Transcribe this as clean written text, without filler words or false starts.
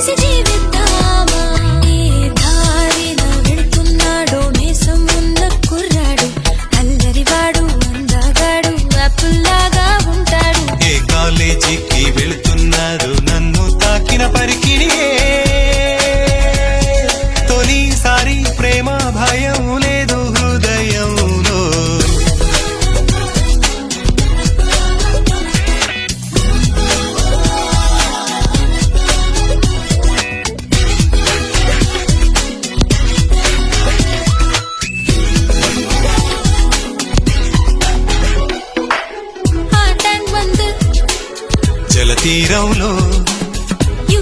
కలిసి జీవిద్దామా ఏ దారిన వెళ్తున్నాడో మేసం ఉన్న కుర్రాడు అల్లరివాడు అందగాడు అప్పుల్లాగా ఉంటాడు ఏ కాలేజీకి వెళుతున్నారు నన్ను తాకిన పరికిణియే తొలిసారి ప్రేమ భయం లేదు హృదయంలో ఆ ట్యాంక్ బంద్ జలతీరంలో